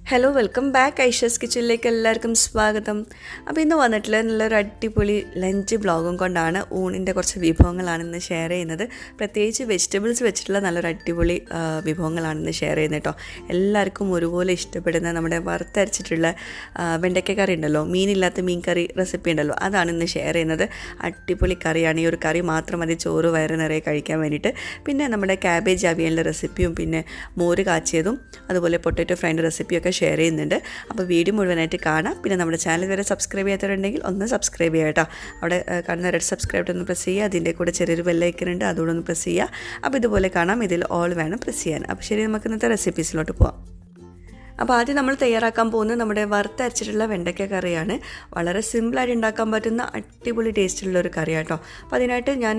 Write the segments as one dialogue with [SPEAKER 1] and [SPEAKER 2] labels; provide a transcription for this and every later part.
[SPEAKER 1] Hello welcome back Aisha's കിച്ചണിലേക്ക് എല്ലാവർക്കും സ്വാഗതം. അപ്പോൾ ഇന്ന് വന്നിട്ടുള്ള നല്ലൊരു അടിപൊളി ലഞ്ച് ബ്ലോഗും കൊണ്ടാണ്. ഊണിൻ്റെ കുറച്ച് വിഭവങ്ങളാണ് ഇന്ന് ഷെയർ ചെയ്യുന്നത്. പ്രത്യേകിച്ച് വെജിറ്റബിൾസ് വെച്ചിട്ടുള്ള നല്ലൊരു അടിപൊളി വിഭവങ്ങളാണ് ഇന്ന് ഷെയർ ചെയ്യുന്നത് കേട്ടോ. എല്ലാവർക്കും ഒരുപോലെ ഇഷ്ടപ്പെടുന്ന നമ്മുടെ വറുത്തരച്ചിട്ടുള്ള വെണ്ടയ്ക്ക കറി ഉണ്ടല്ലോ, മീനില്ലാത്ത മീൻ കറി റെസിപ്പി ഉണ്ടല്ലോ, അതാണ് ഇന്ന് ഷെയർ ചെയ്യുന്നത്. അടിപൊളി കറിയാണ്. ഈ ഒരു കറി മാത്രം മതി ചോറ് വയറ് നിറയെ കഴിക്കാൻ വേണ്ടിയിട്ട്. പിന്നെ നമ്മുടെ ക്യാബേജ് അവിയലിൻ്റെ റെസിപ്പിയും പിന്നെ മോര് കാച്ചിയതും അതുപോലെ പൊട്ടാറ്റോ ഫ്രൈൻ്റെ റെസിപ്പിയൊക്കെ ഷെയർ ചെയ്യുന്നുണ്ട്. അപ്പോൾ വീഡിയോ മുഴുവനായിട്ട് കാണാം. പിന്നെ നമ്മുടെ ചാനൽ വരെ സബ്സ്ക്രൈബ് ചെയ്യാത്തവരുണ്ടെങ്കിൽ ഒന്ന് സബ്സ്ക്രൈബ് ചെയ്യുക കേട്ടോ. അവിടെ കാണുന്ന റെഡ് സബ്സ്ക്രൈബ് ഒന്ന് പ്രസ് ചെയ്യുക. അതിൻ്റെ കൂടെ ചെറിയൊരു ബെല്ലൈക്കൺ ഉണ്ട്, അതുകൂടെ ഒന്ന് പ്രസ് ചെയ്യുക. അപ്പോൾ ഇതുപോലെ കാണാം. ഇതിൽ ഓൾ വേണം പ്രസ് ചെയ്യാൻ. അപ്പോൾ ശരി, നമുക്ക് ഇന്നത്തെ റെസിപ്പീസിലോട്ട് പോവാം. അപ്പോൾ ആദ്യം നമ്മൾ തയ്യാറാക്കാൻ പോകുന്നത് നമ്മുടെ വറുത്തരച്ചിട്ടുള്ള വെണ്ടയ്ക്ക കറിയാണ്. വളരെ സിമ്പിളായിട്ട് ഉണ്ടാക്കാൻ പറ്റുന്ന അടിപൊളി ടേസ്റ്റുള്ളൊരു കറിയാണ് കേട്ടോ. അപ്പോൾ അതിനായിട്ട് ഞാൻ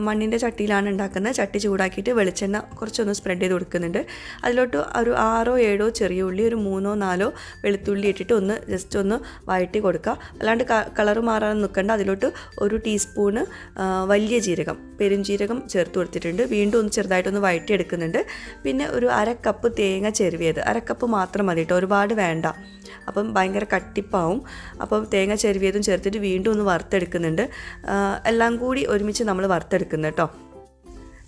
[SPEAKER 1] മണ്ണിൻ്റെ ചട്ടിയിലാണ് ഉണ്ടാക്കുന്നത്. ചട്ടി ചൂടാക്കിയിട്ട് വെളിച്ചെണ്ണ കുറച്ചൊന്ന് സ്പ്രെഡ് ചെയ്ത് കൊടുക്കുന്നുണ്ട്. അതിലോട്ട് ഒരു 6-7 ചെറിയ ഉള്ളി, ഒരു 3-4 വെളുത്തുള്ളി ഇട്ടിട്ട് ജസ്റ്റ് ഒന്ന് വഴറ്റി കൊടുക്കുക. അല്ലാണ്ട് കളറ് മാറാൻ നിൽക്കേണ്ട. അതിലോട്ട് 1 ടീസ്പൂണ് വലിയ ജീരകം, പെരുംജീരകം ചേർത്ത് കൊടുത്തിട്ടുണ്ട്. വീണ്ടും ഒന്ന് ചെറുതായിട്ടൊന്ന് വഴറ്റിയെടുക്കുന്നുണ്ട്. പിന്നെ ഒരു 1/2 കപ്പ് തേങ്ങ ചെരുവിയത്, 1/2 കപ്പ് മാത്രം മതി കേട്ടോ, ഒരുപാട് വേണ്ട, അപ്പം ഭയങ്കര കട്ടിപ്പാവും. അപ്പം തേങ്ങ ചെരുവിയതും ചേർത്തിട്ട് വീണ്ടും ഒന്ന് വറുത്തെടുക്കുന്നുണ്ട്. എല്ലാം കൂടി ഒരുമിച്ച് നമ്മൾ വറുത്തെടുക്കുന്നത് കേട്ടോ.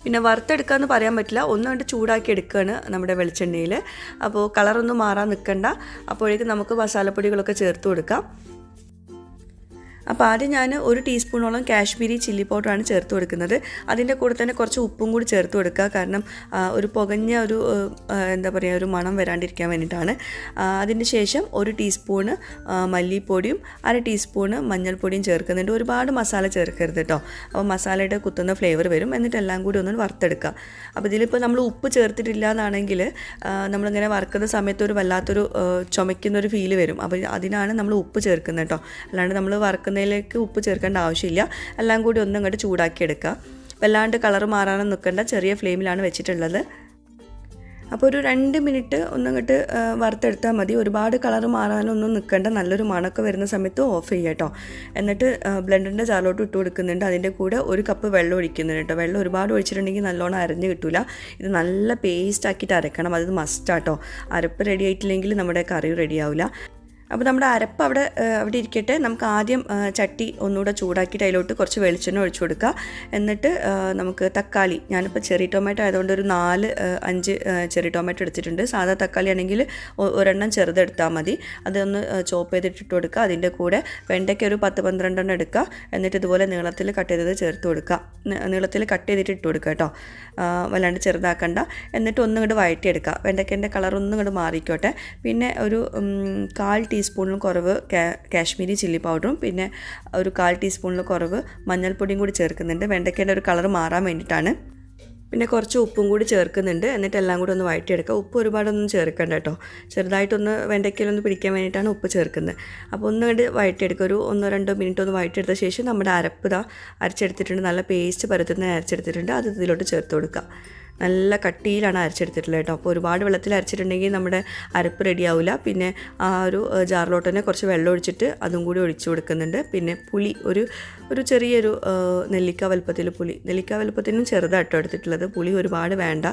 [SPEAKER 1] പിന്നെ വറുത്തെടുക്കാമെന്ന് പറയാൻ പറ്റില്ല, ഒന്നുകൊണ്ട് ചൂടാക്കി എടുക്കുകയാണ് നമ്മുടെ വെളിച്ചെണ്ണയിൽ. അപ്പോൾ കളറൊന്നും മാറാൻ നിൽക്കണ്ട. അപ്പോഴേക്കും നമുക്ക് മസാലപ്പൊടികളൊക്കെ ചേർത്ത് കൊടുക്കാം. അപ്പോൾ ആദ്യം ഞാൻ 1 ടീസ്പൂണോളം കാശ്മീരി ചില്ലി പൗഡറാണ് ചേർത്ത് കൊടുക്കുന്നത്. അതിൻ്റെ കൂടെ തന്നെ കുറച്ച് ഉപ്പും കൂടി ചേർത്ത് കൊടുക്കുക. കാരണം ഒരു പുകഞ്ഞ എന്താ പറയുക, ഒരു മണം വരാണ്ടിരിക്കാൻ വേണ്ടിയിട്ടാണ്. അതിന് ശേഷം 1 ടീസ്പൂണ് മല്ലിപ്പൊടിയും 1/2 ടീസ്പൂണ് മഞ്ഞൾപ്പൊടിയും ചേർക്കുന്നുണ്ട്. ഒരുപാട് മസാല ചേർക്കരുത് കേട്ടോ, അപ്പോൾ മസാലയുടെ കുത്തുന്ന ഫ്ലേവർ വരും. എന്നിട്ട് എല്ലാം കൂടി ഒന്ന് വറുത്തെടുക്കുക. അപ്പോൾ ഇതിലിപ്പോൾ നമ്മൾ ഉപ്പ് ചേർത്തിട്ടില്ല എന്നാണെങ്കിൽ നമ്മളിങ്ങനെ വറുക്കുന്ന സമയത്ത് ഒരു വല്ലാത്തൊരു ചുമയ്ക്കുന്നൊരു ഫീല് വരും. അപ്പോൾ അതിനാണ് നമ്മൾ ഉപ്പ് ചേർക്കുന്നത് കേട്ടോ. അല്ലാണ്ട് നമ്മൾ വറുക്കുന്നതിലേക്ക് ഉപ്പ് ചേർക്കേണ്ട ആവശ്യമില്ല. എല്ലാം കൂടി ഒന്നും ഇങ്ങോട്ട് ചൂടാക്കി എടുക്കുക. വല്ലാണ്ട് കളറ് മാറാനും നിൽക്കേണ്ട, ചെറിയ ഫ്ലെയിമിലാണ് വെച്ചിട്ടുള്ളത്. അപ്പോൾ ഒരു 2 മിനിറ്റ് ഒന്നിങ്ങോട്ട് വറുത്തെടുത്താൽ മതി. ഒരുപാട് കളറ് മാറാനൊന്നും നിൽക്കേണ്ട. നല്ലൊരു മണമൊക്കെ വരുന്ന സമയത്ത് ഓഫ് ചെയ്യുക കേട്ടോ. എന്നിട്ട് ബ്ലെൻഡറിൻ്റെ ജാറിലോട്ട് ഇട്ട് കൊടുക്കുന്നുണ്ട്. അതിൻ്റെ കൂടെ 1 കപ്പ് വെള്ളം ഒഴിക്കുന്നുണ്ട് കേട്ടോ. വെള്ളം ഒരുപാട് ഒഴിച്ചിട്ടുണ്ടെങ്കിൽ നല്ലോണം അരഞ്ഞ് കിട്ടില്ല. ഇത് നല്ല പേസ്റ്റ് ആക്കിയിട്ട് അരക്കണം, അത് മസ്റ്റാട്ടോ. അരപ്പ് റെഡി ആയിട്ടില്ലെങ്കിൽ നമ്മുടെ കറി റെഡി ആവില്ല. അപ്പോൾ നമ്മുടെ അരപ്പ് അവിടെ ഇരിക്കട്ടെ. നമുക്ക് ആദ്യം ചട്ടി ഒന്നുകൂടെ ചൂടാക്കിയിട്ട് അതിലോട്ട് കുറച്ച് വെളിച്ചെണ്ണ ഒഴിച്ചു കൊടുക്കുക. എന്നിട്ട് നമുക്ക് തക്കാളി, ഞാനിപ്പോൾ ചെറി ടൊമാറ്റോ ആയതുകൊണ്ട് ഒരു 4-5 ചെറി ടൊമാറ്റോ എടുത്തിട്ടുണ്ട്. സാധാ തക്കാളി ആണെങ്കിൽ ഒരെണ്ണം ചെറുതെടുത്താൽ മതി. അതൊന്ന് ചോപ്പ് ചെയ്തിട്ടിട്ട് കൊടുക്കുക. അതിൻ്റെ കൂടെ വെണ്ടയ്ക്ക് ഒരു 10-12 എണ്ണം എടുക്കുക. എന്നിട്ട് ഇതുപോലെ നീളത്തിൽ കട്ട് ചെയ്തത് ചേർത്ത് കൊടുക്കുക. നീളത്തിൽ കട്ട് ചെയ്തിട്ട് ഇട്ട് കൊടുക്കുക കേട്ടോ, വല്ലാണ്ട് ചെറുതാക്കണ്ട. എന്നിട്ട് ഒന്നും ഇങ്ങോട്ട് വഴറ്റിയെടുക്കുക. വെണ്ടയ്ക്കൻ്റെ കളർ ഒന്നും ഇങ്ങോട്ട് മാറിക്കോട്ടെ. പിന്നെ ഒരു 1/4 ടീസ്പൂണിലും കുറവ് കാശ്മീരി ചില്ലി പൗഡറും പിന്നെ ഒരു 1/4 ടീസ്പൂണിൽ കുറവ് മഞ്ഞൾപ്പൊടിയും കൂടി ചേർക്കുന്നുണ്ട്. വെണ്ടയ്ക്കേൻ്റെ ഒരു കളർ മാറാൻ വേണ്ടിയിട്ടാണ്. പിന്നെ കുറച്ച് ഉപ്പും കൂടി ചേർക്കുന്നുണ്ട്. എന്നിട്ട് എല്ലാം കൂടി ഒന്ന് വഴറ്റിയെടുക്കുക. ഉപ്പ് ഒരുപാടൊന്നും ചേർക്കണ്ട കേട്ടോ, ചെറുതായിട്ടൊന്ന് വെണ്ടയ്ക്കയിലൊന്ന് പിടിക്കാൻ വേണ്ടിയിട്ടാണ് ഉപ്പ് ചേർക്കുന്നത്. അപ്പോൾ ഒന്ന് കണ്ട് വഴറ്റിയെടുക്കുക. ഒരു 1-2 മിനിറ്റ് ഒന്ന് വഴറ്റിയെടുത്ത ശേഷം നമ്മുടെ അരപ്പ് അരച്ചെടുത്തിട്ടുണ്ട്. നല്ല പേസ്റ്റ് പരുത്തുന്ന അരച്ചെടുത്തിട്ടുണ്ട്. അത് ഇതിലോട്ട് ചേർത്ത് കൊടുക്കുക. നല്ല കട്ടിയിലാണ് അരച്ചെടുത്തിട്ടുള്ളത് കേട്ടോ. അപ്പോൾ ഒരുപാട് വെള്ളത്തിൽ അരച്ചിട്ടുണ്ടെങ്കിൽ നമ്മുടെ അരപ്പ് റെഡി ആവില്ല. പിന്നെ ആ ഒരു ജാറിലോട്ട് തന്നെ കുറച്ച് വെള്ളം ഒഴിച്ചിട്ട് അതും കൂടി ഒഴിച്ചു കൊടുക്കുന്നുണ്ട്. പിന്നെ പുളി ഒരു ചെറിയൊരു നെല്ലിക്ക വലുപ്പത്തിനും ചെറുതായിട്ടോ എടുത്തിട്ടുള്ളത്. പുളി ഒരുപാട് വേണ്ട.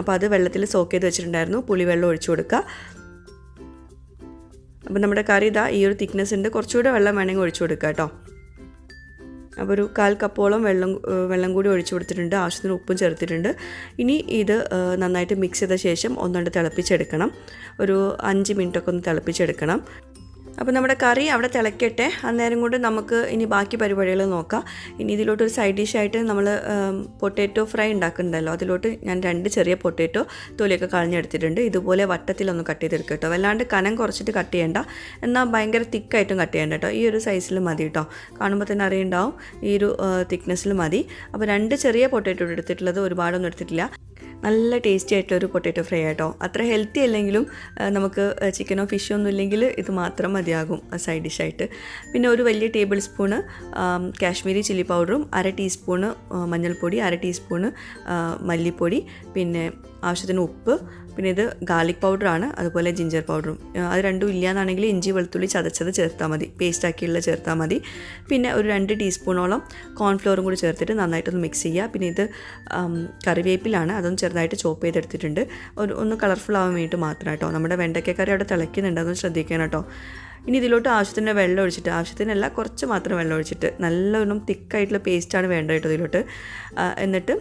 [SPEAKER 1] അപ്പോൾ അത് വെള്ളത്തിൽ സോക്ക് ചെയ്ത് വെച്ചിട്ടുണ്ടായിരുന്നു. പുളി വെള്ളം ഒഴിച്ചു കൊടുക്കുക. അപ്പോൾ നമ്മുടെ കറി ഈ ഒരു തിക്നെസ് ഉണ്ട്. കുറച്ചുകൂടെ വെള്ളം വേണമെങ്കിൽ ഒഴിച്ചു കൊടുക്കുക കേട്ടോ. അപ്പോൾ ഒരു 1/4 കപ്പോളം വെള്ളം കൂടി ഒഴിച്ചു കൊടുത്തിട്ടുണ്ട്. ആവശ്യത്തിന് ഉപ്പും ചേർത്തിട്ടുണ്ട്. ഇനി ഇത് നന്നായിട്ട് മിക്സ് ചെയ്ത ശേഷം ഒന്നുകൊണ്ട് തിളപ്പിച്ചെടുക്കണം. ഒരു 5 മിനിറ്റൊക്കെ ഒന്ന് തിളപ്പിച്ചെടുക്കണം. അപ്പോൾ നമ്മുടെ കറി അവിടെ തിളയ്ക്കട്ടെ. അന്നേരം കൊണ്ട് നമുക്ക് ഇനി ബാക്കി പരിപാടികൾ നോക്കാം. ഇനി ഇതിലോട്ടൊരു സൈഡ് ഡിഷായിട്ട് നമ്മൾ പൊട്ടാറ്റോ ഫ്രൈ ഉണ്ടാക്കുന്നുണ്ടല്ലോ, അതിലോട്ട് ഞാൻ 2 ചെറിയ പൊട്ടാറ്റോ തൊലിയൊക്കെ കളഞ്ഞെടുത്തിട്ടുണ്ട്. ഇതുപോലെ വട്ടത്തിലൊന്ന് കട്ട് ചെയ്തെടുക്കുക കേട്ടോ. വല്ലാണ്ട് കനം കുറച്ചിട്ട് കട്ട് ചെയ്യേണ്ട, എന്നാൽ ഭയങ്കര തിക്കായിട്ടും കട്ട് ചെയ്യേണ്ട കേട്ടോ. ഈ ഒരു സൈസിൽ മതി കേട്ടോ. കാണുമ്പോൾ തന്നെ അറിയുണ്ടാവും ഈ ഒരു തിക്നെസ്സിൽ മതി. അപ്പോൾ 2 ചെറിയ പൊട്ടാറ്റോ എടുത്തിട്ടുള്ളത്, ഒരുപാടൊന്നും എടുത്തിട്ടില്ല. നല്ല ടേസ്റ്റി ആയിട്ടൊരു പൊട്ടാറ്റോ ഫ്രൈ ആട്ടോ. അത്ര ഹെൽത്തി അല്ലെങ്കിലും നമുക്ക് ചിക്കനോ ഫിഷോ ഒന്നും ഇല്ലെങ്കിൽ ഇത് മാത്രം മതിയാകും സൈഡ് ഡിഷായിട്ട്. പിന്നെ ഒരു വലിയ ടേബിൾ സ്പൂണ് കാശ്മീരി ചില്ലി പൗഡറും 1/2 ടീസ്പൂണ് മഞ്ഞൾപ്പൊടി, 1/2 ടീസ്പൂണ് മല്ലിപ്പൊടി, പിന്നെ ആവശ്യത്തിന് ഉപ്പ്, പിന്നെ ഇത് ഗാർലിക് പൗഡറാണ്, അതുപോലെ ജിഞ്ചർ പൗഡറും. അത് രണ്ടും ഇല്ലയെന്നാണെങ്കിൽ ഇഞ്ചി വെളുത്തുള്ളി ചതച്ചത് ചേർത്താൽ മതി, പേസ്റ്റാക്കിയുള്ള ചേർത്താൽ മതി. പിന്നെ ഒരു 2 ടീസ്പൂണോളം കോൺഫ്ലോറും കൂടി ചേർത്തിട്ട് നന്നായിട്ടൊന്ന് മിക്സ് ചെയ്യുക. പിന്നെ ഇത് കറിവേപ്പിലാണ്, അതൊന്ന് ചെറുതായിട്ട് ചോപ്പ് ചെയ്തെടുത്തിട്ടുണ്ട്. ഒന്ന് കളർഫുൾ ആവാൻ വേണ്ടിയിട്ട് മാത്രം കേട്ടോ. നമ്മുടെ വെണ്ടയ്ക്ക കറി അവിടെ തിളയ്ക്കുന്നുണ്ട്, അതൊന്ന് ശ്രദ്ധിക്കണം കേട്ടോ. ഇനി ഇതിലോട്ട് ആവശ്യത്തിന് വെള്ളം ഒഴിച്ചിട്ട്, ആവശ്യത്തിനല്ല കുറച്ച് മാത്രം വെള്ളം ഒഴിച്ചിട്ട്, നല്ലോണം തിക്കായിട്ടുള്ള പേസ്റ്റാണ് വേണ്ടത് കേട്ടോ ഇതിലോട്ട്. എന്നിട്ട്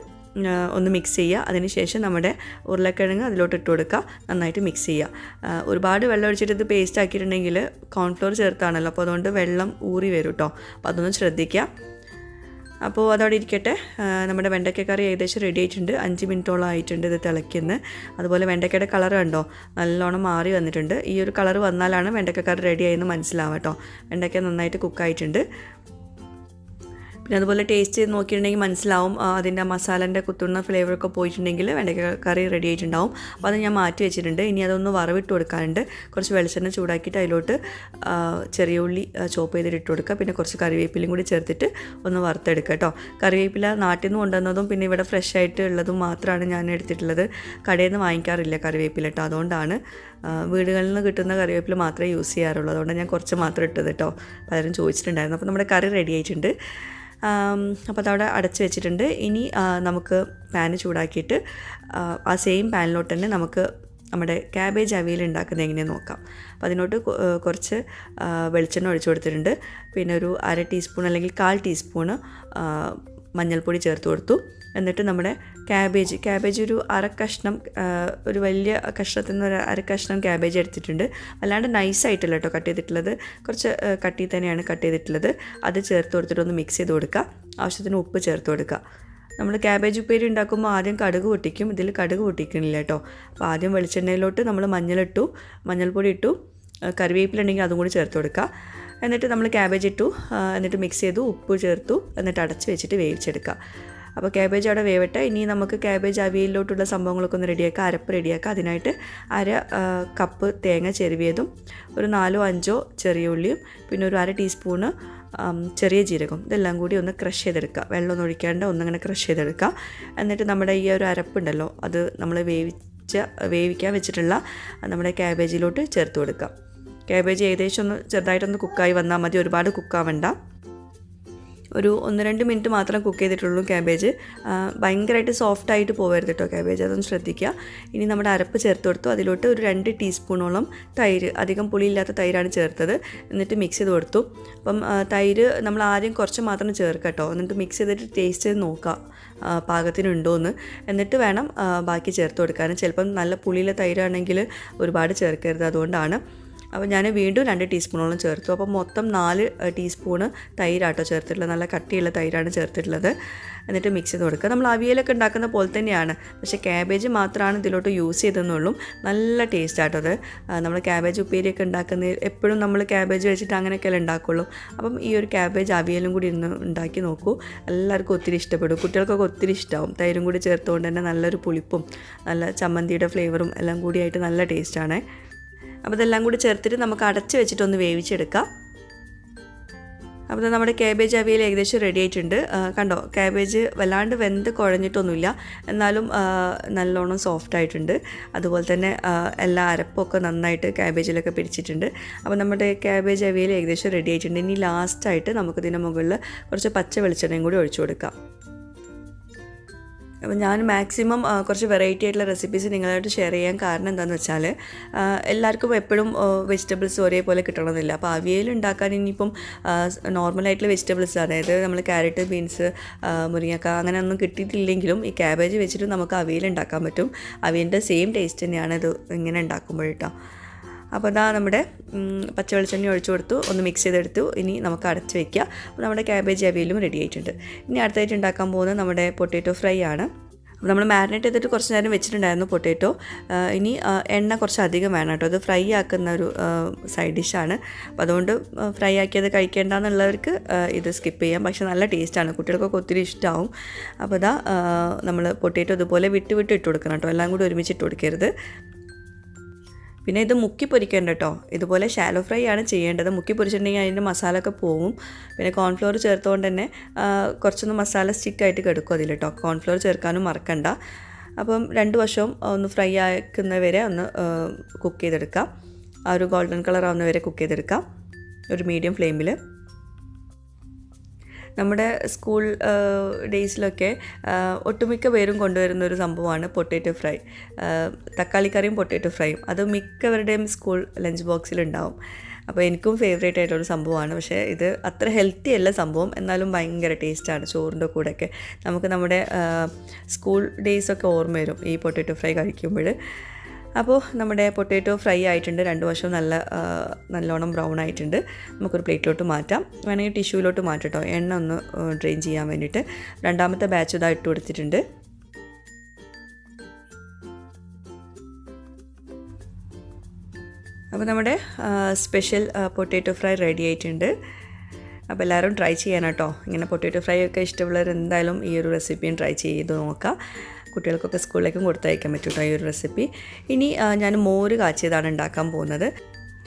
[SPEAKER 1] ഒന്ന് മിക്സ് ചെയ്യുക. അതിനുശേഷം നമ്മുടെ ഉരുളക്കിഴങ്ങ് അതിലോട്ട് ഇട്ട് കൊടുക്കുക, നന്നായിട്ട് മിക്സ് ചെയ്യുക. ഒരുപാട് വെള്ളം ഒഴിച്ചിട്ട് ഇത് പേസ്റ്റ് ആക്കിയിട്ടുണ്ടെങ്കിൽ കോൺഫ്ലോർ ചേർത്താണല്ലോ, അപ്പോൾ അതുകൊണ്ട് വെള്ളം ഊറി വരും കേട്ടോ. അപ്പോൾ അതൊന്ന് ശ്രദ്ധിക്കുക. അപ്പോൾ അതവിടെ ഇരിക്കട്ടെ. നമ്മുടെ വെണ്ടയ്ക്ക കറി ഏകദേശം റെഡി ആയിട്ടുണ്ട്. 5 മിനിറ്റോളം ആയിട്ടുണ്ട് ഇത് തിളയ്ക്കുന്നത്. അതുപോലെ വെണ്ടയ്ക്കയുടെ കളർ കണ്ടോ, നല്ലോണം മാറി വന്നിട്ടുണ്ട്. ഈ ഒരു കളർ വന്നാലാണ് വെണ്ടയ്ക്ക കറി റെഡി ആയെന്ന് മനസ്സിലാവുക കേട്ടോ. വെണ്ടയ്ക്ക നന്നായിട്ട് കുക്കായിട്ടുണ്ട്. പിന്നെ അതുപോലെ ടേസ്റ്റ് ചെയ്ത് നോക്കിയിട്ടുണ്ടെങ്കിൽ മനസ്സിലാവും അതിൻ്റെ മസാലേൻ്റെ കുത്തുന്ന ഫ്ലേവറൊക്കെ പോയിട്ടുണ്ടെങ്കിൽ വെണ്ടയ്ക്ക കറി റെഡി ആയിട്ടുണ്ടാവും. അപ്പോൾ അത് ഞാൻ മാറ്റി വെച്ചിട്ടുണ്ട്. ഇനി അതൊന്ന് വറവിട്ട് കൊടുക്കാനുണ്ട്. കുറച്ച് വെളിച്ചെണ്ണ ചൂടാക്കിയിട്ട് അതിലോട്ട് ചെറിയ ഉള്ളി ചോപ്പ് ചെയ്തിട്ട് ഇട്ട് കൊടുക്കുക. പിന്നെ കുറച്ച് കറിവേപ്പിലയും കൂടി ചേർത്തിട്ട് ഒന്ന് വറുത്തെടുക്കുക കേട്ടോ. കറിവേപ്പില നാട്ടിൽ നിന്ന് കൊണ്ടുവന്നതും പിന്നെ ഇവിടെ ഫ്രഷ് ആയിട്ട് ഉള്ളതും മാത്രമാണ് ഞാൻ എടുത്തിട്ടുള്ളത്. കടയിൽ നിന്ന് വാങ്ങിക്കാറില്ല കറിവേപ്പില കേട്ടോ. അതുകൊണ്ടാണ് വീടുകളിൽ നിന്ന് കിട്ടുന്ന കറിവേപ്പില മാത്രമേ യൂസ് ചെയ്യാറുള്ളൂ. അതുകൊണ്ടാണ് ഞാൻ കുറച്ച് മാത്രം ഇട്ടത് കേട്ടോ. പലരും ചോദിച്ചിട്ടുണ്ടായിരുന്നു. അപ്പോൾ നമ്മുടെ കറി റെഡി ആയിട്ടുണ്ട്. അപ്പോൾ അതവിടെ അടച്ച് വെച്ചിട്ടുണ്ട്. ഇനി നമുക്ക് പാന് ചൂടാക്കിയിട്ട് ആ സെയിം പാനിലോട്ട് തന്നെ നമുക്ക് നമ്മുടെ ക്യാബേജ് അവിയൽ ഉണ്ടാക്കുന്നത് എങ്ങനെയെന്ന് നോക്കാം. അപ്പോൾ അതിനോട്ട് കുറച്ച് വെളിച്ചെണ്ണ ഒഴിച്ചു കൊടുത്തിട്ടുണ്ട്. പിന്നെ ഒരു 1/2 ടീസ്പൂൺ അല്ലെങ്കിൽ 1/4 ടീസ്പൂണ് മഞ്ഞൾപ്പൊടി ചേർത്ത് കൊടുത്തു. എന്നിട്ട് നമ്മുടെ ക്യാബേജ് ഒരു കഷ്ണം, ഒരു വലിയ കഷ്ണത്തിൽ നിന്ന് ഒരു 1/2 കഷ്ണം ക്യാബേജ് എടുത്തിട്ടുണ്ട്. അല്ലാണ്ട് നൈസായിട്ടല്ല കേട്ടോ കട്ട് ചെയ്തിട്ടുള്ളത്, കുറച്ച് കട്ടി തന്നെയാണ് കട്ട് ചെയ്തിട്ടുള്ളത്. അത് ചേർത്ത് കൊടുത്തിട്ട് ഒന്ന് മിക്സ് ചെയ്ത് കൊടുക്കുക. ആവശ്യത്തിന് ഉപ്പ് ചേർത്ത് കൊടുക്കുക. നമ്മൾ ക്യാബേജ് ഉപ്പേരി ഉണ്ടാക്കുമ്പോൾ ആദ്യം കടുക് പൊട്ടിക്കും, ഇതിൽ കടുക് പൊട്ടിക്കണില്ല കേട്ടോ. അപ്പോൾ ആദ്യം വെളിച്ചെണ്ണയിലോട്ട് നമ്മൾ മഞ്ഞൾപ്പൊടി ഇട്ടു, കറിവേപ്പില ഉണ്ടെങ്കിൽ അതും കൂടി ചേർത്ത് കൊടുക്കുക. എന്നിട്ട് നമ്മൾ ക്യാബേജ് ഇട്ടു, എന്നിട്ട് മിക്സ് ചെയ്തു, ഉപ്പ് ചേർത്തു, എന്നിട്ട് അടച്ച് വെച്ചിട്ട് വേവിച്ചെടുക്കുക. അപ്പോൾ ക്യാബേജ് അവിടെ വേവട്ടെ. ഇനി നമുക്ക് ക്യാബേജ് അവിയലിലോട്ടുള്ള സംഭവങ്ങളൊക്കെ ഒന്ന് റെഡിയാക്കുക, അരപ്പ് റെഡിയാക്കുക. അതിനായിട്ട് 1/2 കപ്പ് തേങ്ങ ചെരുവിയതും, ഒരു 4-5 ചെറിയ ഉള്ളിയും, പിന്നെ ഒരു 1/2 ടീസ്പൂണ് ചെറിയ ജീരകം, ഇതെല്ലാം കൂടി ഒന്ന് ക്രഷ് ചെയ്തെടുക്കുക. വെള്ളമൊന്നും ഒഴിക്കാണ്ട് ഒന്നങ്ങനെ ക്രഷ് ചെയ്തെടുക്കുക. എന്നിട്ട് നമ്മുടെ ഈ ഒരു അരപ്പുണ്ടല്ലോ, അത് നമ്മൾ വേവിക്കാൻ വെച്ചിട്ടുള്ള നമ്മുടെ ക്യാബേജിലോട്ട് ചേർത്ത് കൊടുക്കുക. ക്യാബേജ് ഏകദേശം ഒന്ന് ചെറുതായിട്ടൊന്ന് കുക്കായി വന്നാൽ മതി, ഒരുപാട് കുക്കാവണ്ട. ഒരു 1-2 മിനിറ്റ് മാത്രം കുക്ക് ചെയ്തിട്ടുള്ളൂ ക്യാബേജ്. ഭയങ്കരമായിട്ട് സോഫ്റ്റായിട്ട് പോകരുത് കേട്ടോ ക്യാബേജ്, അതൊന്ന് ശ്രദ്ധിക്കുക. ഇനി നമ്മുടെ അരപ്പ് ചേർത്ത് കൊടുത്തു. അതിലോട്ട് ഒരു 2 ടീസ്പൂണോളം തൈര്, അധികം പുളിയില്ലാത്ത തൈരാണ് ചേർത്തത്. എന്നിട്ട് മിക്സ് ചെയ്ത് കൊടുത്തു. അപ്പം തൈര് നമ്മൾ ആദ്യം കുറച്ച് മാത്രം ചേർക്കുക കേട്ടോ. എന്നിട്ട് മിക്സ് ചെയ്തിട്ട് ടേസ്റ്റ് ചെയ്ത് നോക്കുക പാകത്തിനുണ്ടോയെന്ന്. എന്നിട്ട് വേണം ബാക്കി ചേർത്ത് കൊടുക്കാൻ. ചിലപ്പം നല്ല പുളിയിലെ തൈരാണെങ്കിൽ ഒരുപാട് ചേർക്കരുത്, അതുകൊണ്ടാണ്. അപ്പോൾ ഞാൻ വീണ്ടും 2 ടീസ്പൂണോളം ചേർത്തു. അപ്പോൾ മൊത്തം 4 ടീസ്പൂണ് തൈരാട്ടോ ചേർത്തിട്ടുള്ളത്, നല്ല കട്ടിയുള്ള തൈരാണ് ചേർത്തിട്ടുള്ളത്. എന്നിട്ട് മിക്സ് ചെയ്ത് കൊടുക്കുക. നമ്മൾ അവിയലൊക്കെ ഉണ്ടാക്കുന്ന പോലെ തന്നെയാണ്, പക്ഷേ ക്യാബേജ് മാത്രമാണ് ഇതിലോട്ട് യൂസ് ചെയ്തെന്നുള്ളൂ. നല്ല ടേസ്റ്റ് ആട്ടോ അത്. നമ്മൾ ക്യാബേജ് ഉപ്പേരിയൊക്കെ ഉണ്ടാക്കുന്ന എപ്പോഴും നമ്മൾ ക്യാബേജ് വെച്ചിട്ട് അങ്ങനെയൊക്കെയല്ലേ ഉണ്ടാക്കുള്ളൂ. അപ്പം ഈ ഒരു ക്യാബേജ് അവിയലും കൂടി ഇന്ന് ഉണ്ടാക്കി നോക്കൂ, എല്ലാവർക്കും ഒത്തിരി ഇഷ്ടപ്പെടും. കുട്ടികൾക്കൊക്കെ ഒത്തിരി ഇഷ്ടമാവും. തൈരും കൂടി ചേർത്തുകൊണ്ട് തന്നെ നല്ലൊരു പുളിപ്പും നല്ല ചമ്മന്തിയുടെ ഫ്ലേവറും എല്ലാം കൂടിയായിട്ട് നല്ല ടേസ്റ്റാണ്. അപ്പോൾ ഇതെല്ലാം കൂടി ചേർത്തിട്ട് നമുക്ക് അടച്ച് വെച്ചിട്ടൊന്ന് വേവിച്ചെടുക്കാം. അപ്പോൾ നമ്മുടെ ക്യാബേജ് അവിയൽ ഏകദേശം റെഡി ആയിട്ടുണ്ട്. കണ്ടോ, ക്യാബേജ് വല്ലാണ്ട് വെന്ത് കുഴഞ്ഞിട്ടൊന്നുമില്ല, എന്നാലും നല്ലോണം സോഫ്റ്റ് ആയിട്ടുണ്ട്. അതുപോലെ തന്നെ എല്ലാ അരപ്പൊക്കെ നന്നായിട്ട് ക്യാബേജിലൊക്കെ പിടിച്ചിട്ടുണ്ട്. അപ്പോൾ നമ്മുടെ ക്യാബേജ് അവിയൽ ഏകദേശം റെഡി ആയിട്ടുണ്ട്. ഇനി ലാസ്റ്റായിട്ട് നമുക്കിതിൻ്റെ മുകളിൽ കുറച്ച് പച്ച വെളിച്ചെണ്ണയും കൂടി ഒഴിച്ചു കൊടുക്കാം. അപ്പോൾ ഞാൻ മാക്സിമം കുറച്ച് വെറൈറ്റി ആയിട്ടുള്ള റെസിപ്പീസ് നിങ്ങളായിട്ട് ഷെയർ ചെയ്യാൻ കാരണം എന്താണെന്ന് വെച്ചാൽ എല്ലാവർക്കും എപ്പോഴും വെജിറ്റബിൾസ് ഒരേപോലെ കിട്ടണമെന്നില്ല. അപ്പോൾ അവിയൽ ഉണ്ടാക്കാൻ ഇനിയിപ്പം നോർമലായിട്ടുള്ള വെജിറ്റബിൾസ്, അതായത് നമ്മൾ ക്യാരറ്റ്, ബീൻസ്, മുരിങ്ങക്ക അങ്ങനെ ഒന്നും കിട്ടിയിട്ടില്ലെങ്കിലും ഈ ക്യാബേജ് വെച്ചിട്ട് നമുക്ക് അവിയൽ ഉണ്ടാക്കാൻ പറ്റും. അവിയലിൻ്റെ സെയിം ടേസ്റ്റ് തന്നെയാണ് ഇത് ഇങ്ങനെ ഉണ്ടാക്കുമ്പോഴേട്ടോ. അപ്പോൾ ഇതാ നമ്മുടെ പച്ച വെളിച്ചെണ്ണ ഒഴിച്ചു കൊടുത്തു, ഒന്ന് മിക്സ് ചെയ്തെടുത്തു. ഇനി നമുക്ക് അടച്ച് വയ്ക്കുക. അപ്പോൾ നമ്മുടെ ക്യാബേജ് അവിയലും റെഡി ആയിട്ടുണ്ട്. ഇനി അടുത്തായിട്ട് ഉണ്ടാക്കാൻ പോകുന്നത് നമ്മുടെ പൊട്ടാറ്റോ ഫ്രൈ ആണ്. അപ്പോൾ നമ്മൾ മാരിനേറ്റ് ചെയ്തിട്ട് കുറച്ച് നേരം വെച്ചിട്ടുണ്ടായിരുന്നു പൊട്ടാറ്റോ. ഇനി എണ്ണ കുറച്ച് അധികം വേണം കേട്ടോ, അത് ഫ്രൈ ആക്കുന്ന ഒരു സൈഡ് ഡിഷാണ്. അപ്പോൾ അതുകൊണ്ട് ഫ്രൈ ആക്കിയത് കഴിക്കേണ്ടെന്നുള്ളവർക്ക് ഇത് സ്കിപ്പ് ചെയ്യാം. പക്ഷേ നല്ല ടേസ്റ്റാണ്, കുട്ടികൾക്കൊക്കെ ഒത്തിരി ഇഷ്ടമാവും. അപ്പോൾ ഇതാ നമ്മൾ പൊട്ടാറ്റോ ഇതുപോലെ വിട്ട് ഇട്ട് കൊടുക്കണം കേട്ടോ, എല്ലാം കൂടി ഒരുമിച്ച് ഇട്ട് കൊടുക്കരുത്. പിന്നെ ഇത് മുക്കി പൊരിക്കേണ്ട കേട്ടോ, ഇതുപോലെ ഷാലോ ഫ്രൈ ആണ് ചെയ്യേണ്ടത്. മുക്കി പൊരിച്ചിട്ടുണ്ടെങ്കിൽ അതിൻ്റെ മസാല ഒക്കെ പോവും. പിന്നെ കോൺഫ്ലോർ ചേർത്തുകൊണ്ട് തന്നെ കുറച്ചൊന്ന് മസാല സ്റ്റിക്കായിട്ട് കിടക്കും അതിൽ കേട്ടോ. കോൺഫ്ലോർ ചേർക്കാനും മറക്കണ്ട. അപ്പം 2 വശവും ഒന്ന് ഫ്രൈ ആക്കുന്നവരെ ഒന്ന് കുക്ക് ചെയ്തെടുക്കാം. ആ ഒരു ഗോൾഡൻ കളർ ആവുന്നവരെ കുക്ക് ചെയ്തെടുക്കാം ഒരു മീഡിയം ഫ്ലെയിമിൽ. നമ്മുടെ സ്കൂൾ ഡേയ്സിലൊക്കെ ഒട്ടുമിക്ക പേരും കൊണ്ടുവരുന്ന ഒരു സംഭവമാണ് പൊട്ടാറ്റോ ഫ്രൈ. തക്കാളിക്കറിയും പൊട്ടാറ്റോ ഫ്രൈയും അത് മിക്കവരുടെയും സ്കൂൾ ലഞ്ച് ബോക്സിലുണ്ടാവും. അപ്പോൾ എനിക്കും ഫേവറേറ്റ് ആയിട്ടൊരു സംഭവമാണ്. പക്ഷേ ഇത് അത്ര ഹെൽത്തി അല്ല സംഭവം, എന്നാലും ഭയങ്കര ടേസ്റ്റാണ് ചോറിൻ്റെ കൂടെയൊക്കെ. നമുക്ക് നമ്മുടെ സ്കൂൾ ഡേയ്സൊക്കെ ഓർമ്മ വരും ഈ പൊട്ടാറ്റോ ഫ്രൈ കഴിക്കുമ്പോൾ. അപ്പോൾ നമ്മുടെ പൊട്ടാറ്റോ ഫ്രൈ ആയിട്ടുണ്ട്, 2 വശവും നല്ലോണം ബ്രൗൺ ആയിട്ടുണ്ട്. നമുക്കൊരു പ്ലേറ്റിലോട്ട് മാറ്റാം, വേണമെങ്കിൽ ടിഷ്യൂലോട്ട് മാറ്റട്ടോ, എണ്ണ ഒന്ന് ഡ്രെയിൻ ചെയ്യാൻ വേണ്ടിയിട്ട്. രണ്ടാമത്തെ ബാച്ച് ഇതാ ഇട്ട് കൊടുത്തിട്ടുണ്ട്. അപ്പോൾ നമ്മുടെ സ്പെഷ്യൽ പൊട്ടാറ്റോ ഫ്രൈ റെഡി ആയിട്ടുണ്ട്. അപ്പോൾ എല്ലാവരും ട്രൈ ചെയ്യാൻ കേട്ടോ. ഇങ്ങനെ പൊട്ടാറ്റോ ഫ്രൈ ഒക്കെ ഇഷ്ടമുള്ളവർ എന്തായാലും ഈ ഒരു റെസിപ്പിയും ട്രൈ ചെയ്ത് നോക്കാം. കുട്ടികൾക്കൊക്കെ സ്കൂളിലേക്കും കൊടുത്തയക്കാൻ പറ്റും കേട്ടോ ഈ ഒരു റെസിപ്പി. ഇനി ഞാൻ മോര് കാച്ചിയതാണ് ഉണ്ടാക്കാൻ പോകുന്നത്.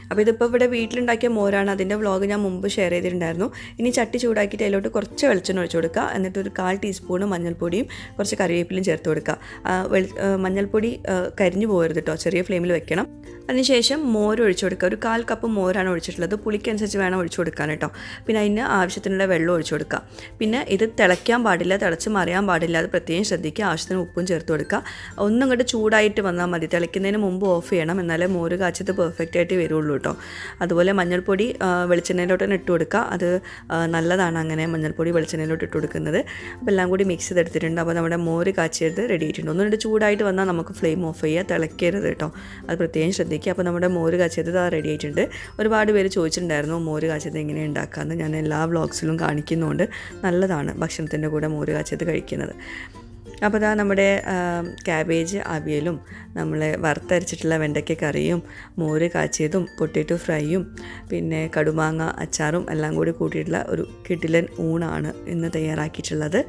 [SPEAKER 1] അപ്പോൾ ഇതിപ്പോൾ ഇവിടെ വീട്ടിലുണ്ടാക്കിയ മോരാണ്. അതിൻ്റെ വ്ളോഗ് ഞാൻ മുമ്പ് ഷെയർ ചെയ്തിട്ടുണ്ടായിരുന്നു. ഇനി ചട്ടി ചൂടാക്കിയിട്ട് അതിലോട്ട് കുറച്ച് വെളിച്ചെണ്ണ ഒഴിച്ച് കൊടുക്കുക. എന്നിട്ട് ഒരു 1/4 ടീസ്പൂൺ മഞ്ഞൾപ്പൊടിയും കുറച്ച് കറിവേപ്പിലയും ചേർത്ത് കൊടുക്കുക. മഞ്ഞൾപ്പൊടി കരിഞ്ഞു പോകരുത് കേട്ടോ, ചെറിയ ഫ്ലെയിമിൽ വെക്കണം. അതിനുശേഷം മോര് ഒഴിച്ചു കൊടുക്കുക. ഒരു 1/4 കപ്പ് മോരാണ് ഒഴിച്ചിട്ടുള്ളത്. പുളിക്കനുസരിച്ച് വേണം ഒഴിച്ചു കൊടുക്കാൻ കേട്ടോ. പിന്നെ അതിന് ആവശ്യത്തിനുള്ള വെള്ളം ഒഴിച്ചു കൊടുക്കുക. പിന്നെ ഇത് തിളയ്ക്കാൻ പാടില്ല, തിളച്ച് മറിയാൻ പാടില്ല, അത് പ്രത്യേകം ശ്രദ്ധിക്കുക. ആവശ്യത്തിന് ഉപ്പും ചേർത്ത് കൊടുക്കുക. ഒന്നും ഇങ്ങോട്ട് ചൂടായിട്ട് വന്നാൽ മതി, തിളയ്ക്കുന്നതിന് മുമ്പ് ഓഫ് ചെയ്യണം, എന്നാലേ മോര് കാച്ചത് പെർഫെക്റ്റ് ആയിട്ട് വരുള്ളൂ കേട്ടോ. അതുപോലെ മഞ്ഞൾപ്പൊടി വെളിച്ചെണ്ണയിലോട്ട് തന്നെ ഇട്ട് കൊടുക്കുക. അത് നല്ലതാണ് അങ്ങനെ മഞ്ഞൾപ്പൊടി വെളിച്ചെണ്ണയിലോട്ട് ഇട്ട് കൊടുക്കുന്നത്. അപ്പോൾ എല്ലാം കൂടി മിക്സ് ചെയ്തെടുത്തിട്ടുണ്ട്. അപ്പോൾ നമ്മുടെ മോര് കാച്ചിയത് റെഡി ആയിട്ടുണ്ട്. ഒന്നുകൊണ്ട് ചൂടായിട്ട് വന്നാൽ നമുക്ക് ഫ്ലെയിം ഓഫ് ചെയ്യുക, തിളയ്ക്കരുത് കേട്ടോ, അത് പ്രത്യേകം ശ്രദ്ധിക്കുക. അപ്പോൾ നമ്മുടെ മോര് കാച്ചിയത് റെഡി ആയിട്ടുണ്ട്. ഒരുപാട് പേര് ചോദിച്ചിട്ടുണ്ടായിരുന്നു മോര് കാച്ചിയത് എങ്ങനെ ഉണ്ടാക്കാമെന്ന്. ഞാൻ എല്ലാ വ്ളോഗ്സിലും കാണിക്കുന്നുണ്ട്. നല്ലതാണ് ഭക്ഷണത്തിൻ്റെ കൂടെ മോര് കാച്ചിയത് കഴിക്കുന്നത്. അപ്പോൾ ഇതാ നമ്മുടെ ക്യാബേജ് അവിയലും നമ്മൾ വറുത്തരച്ചിട്ടുള്ള വെണ്ടയ്ക്ക കറിയും മോര് കാച്ചിയതും പൊട്ടാറ്റോ ഫ്രൈയും പിന്നെ കടുമാങ്ങ അച്ചാറും എല്ലാം കൂടി കൂട്ടിയിട്ടുള്ള ഒരു കിടിലൻ ഊണാണ് ഇന്ന് തയ്യാറാക്കിയിട്ടുള്ളത്.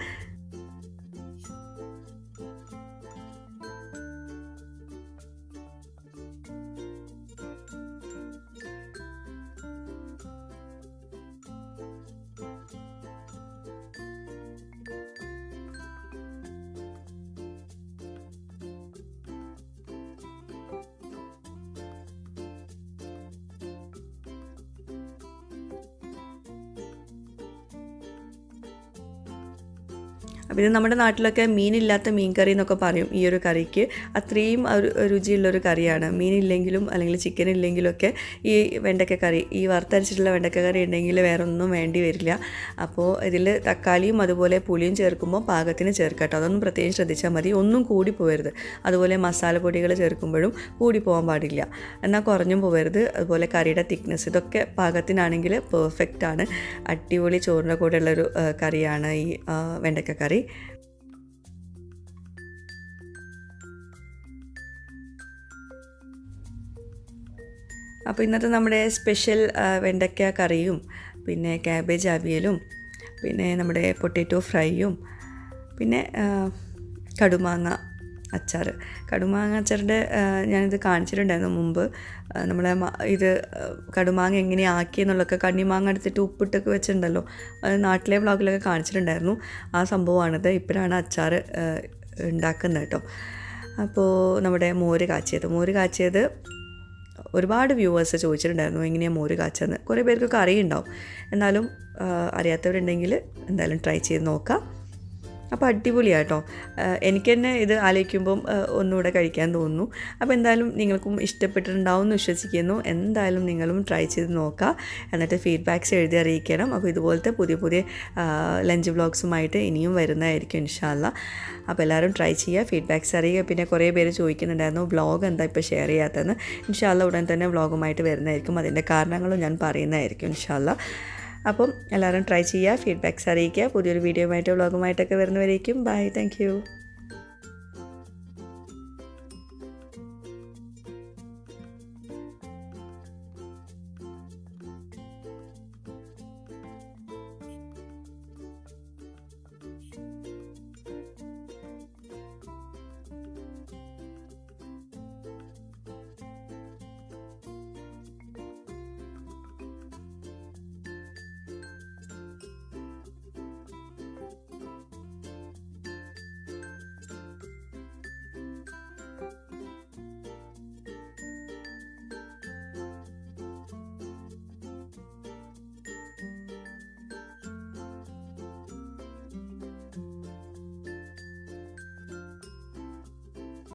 [SPEAKER 1] അപ്പോൾ ഇത് നമ്മുടെ നാട്ടിലൊക്കെ മീനില്ലാത്ത മീൻ കറി എന്നൊക്കെ പറയും ഈ ഒരു കറിക്ക്. അത്രയും ഒരു രുചിയുള്ളൊരു കറിയാണ്. മീനില്ലെങ്കിലും അല്ലെങ്കിൽ ചിക്കൻ ഇല്ലെങ്കിലൊക്കെ ഈ വെണ്ടയ്ക്ക കറി, ഈ വറുത്തരച്ചിട്ടുള്ള വെണ്ടയ്ക്ക കറി ഉണ്ടെങ്കിൽ വേറെ ഒന്നും വേണ്ടി വരില്ല. അപ്പോൾ ഇതിൽ തക്കാളിയും അതുപോലെ പുളിയും ചേർക്കുമ്പോൾ പാകത്തിന് ചേർക്കട്ടോ, അതൊന്നും പ്രത്യേകം ശ്രദ്ധിച്ചാൽ മതി. ഒന്നും കൂടി പോകരുത്. അതുപോലെ മസാലപ്പൊടികൾ ചേർക്കുമ്പോഴും കൂടി പോകാൻ പാടില്ല, എന്നാൽ കുറഞ്ഞും പോകരുത്. അതുപോലെ കറിയുടെ തിക്നെസ് ഇതൊക്കെ പാകത്തിനാണെങ്കിൽ പെർഫെക്റ്റ് ആണ്. അടിപൊളി ചോറിൻ്റെ കൂടെ ഉള്ളൊരു കറിയാണ് ഈ വെണ്ടയ്ക്ക കറി. അപ്പോൾ ഇന്നത്തെ നമ്മുടെ സ്പെഷ്യൽ വെണ്ടയ്ക്ക കറിയും പിന്നെ ക്യാബേജ് അവിയലും പിന്നെ നമ്മുടെ പൊട്ടാറ്റോ ഫ്രൈയും പിന്നെ കടുമാങ്ങ അച്ചാറിൻ്റെ ഞാനിത് കാണിച്ചിട്ടുണ്ടായിരുന്നു മുമ്പ്. നമ്മളെ ഇത് കടുമാങ്ങ എങ്ങനെയാണ് ആക്കിയെന്നുള്ളതൊക്കെ, കണ്ണിമാങ്ങ എടുത്തിട്ട് ഉപ്പിട്ടൊക്കെ വെച്ചിട്ടുണ്ടല്ലോ, അത് നാട്ടിലെ വ്ളോഗിലൊക്കെ കാണിച്ചിട്ടുണ്ടായിരുന്നു. ആ സംഭവമാണിത്. ഇപ്പോഴാണ് അച്ചാർ ഉണ്ടാക്കുന്നത് കേട്ടോ. അപ്പോൾ നമ്മുടെ മോര് കാച്ചിയത് ഒരുപാട് വ്യൂവേഴ്സ് ചോദിച്ചിട്ടുണ്ടായിരുന്നു എങ്ങനെയാണ് മോര് കാച്ചെന്ന്. കുറേ പേർക്കൊക്കെ അറിയുണ്ടാവും, എന്നാലും അറിയാത്തവരുണ്ടെങ്കിൽ എന്തായാലും ട്രൈ ചെയ്ത് നോക്കാം. അപ്പോൾ അടിപൊളിയാട്ടോ. എനിക്ക് തന്നെ ഇത് ആലോചിക്കുമ്പം ഒന്നുകൂടെ കഴിക്കാൻ തോന്നുന്നു. അപ്പോൾ എന്തായാലും നിങ്ങൾക്കും ഇഷ്ടപ്പെട്ടിട്ടുണ്ടാവും എന്ന് വിശ്വസിക്കുന്നു. എന്തായാലും നിങ്ങളും ട്രൈ ചെയ്ത് നോക്കുക, എന്നിട്ട് ഫീഡ്ബാക്ക്സ് എഴുതി അറിയിക്കണം. അപ്പോൾ ഇതുപോലത്തെ പുതിയ ലഞ്ച് വ്ളോഗ്സുമായിട്ട് ഇനിയും വരുന്നതായിരിക്കും ഇൻഷാ അല്ലാഹ്. അപ്പോൾ എല്ലാവരും ട്രൈ ചെയ്യുക, ഫീഡ്ബാക്ക്സ് അറിയുക. പിന്നെ കുറേ പേര് ചോദിക്കുന്നുണ്ടായിരുന്നു വ്ളോഗ് എന്താ ഇപ്പോൾ ഷെയർ ചെയ്യാത്തതെന്ന്. ഇൻഷാ അല്ലാഹ് ഉടൻ തന്നെ വ്ളോഗുമായിട്ട് വരുന്നതായിരിക്കും. അതിൻ്റെ കാരണങ്ങളും ഞാൻ പറയുന്നതായിരിക്കും ഇൻഷാ അല്ലാഹ്. അപ്പം എല്ലാവരും ട്രൈ ചെയ്യുക, ഫീഡ്ബാക്ക്സ് അറിയിക്കുക. പുതിയൊരു വീഡിയോയുമായിട്ട് വ്ളോഗുമായിട്ടൊക്കെ വരുന്നവരേക്കും ബൈ, താങ്ക് യു.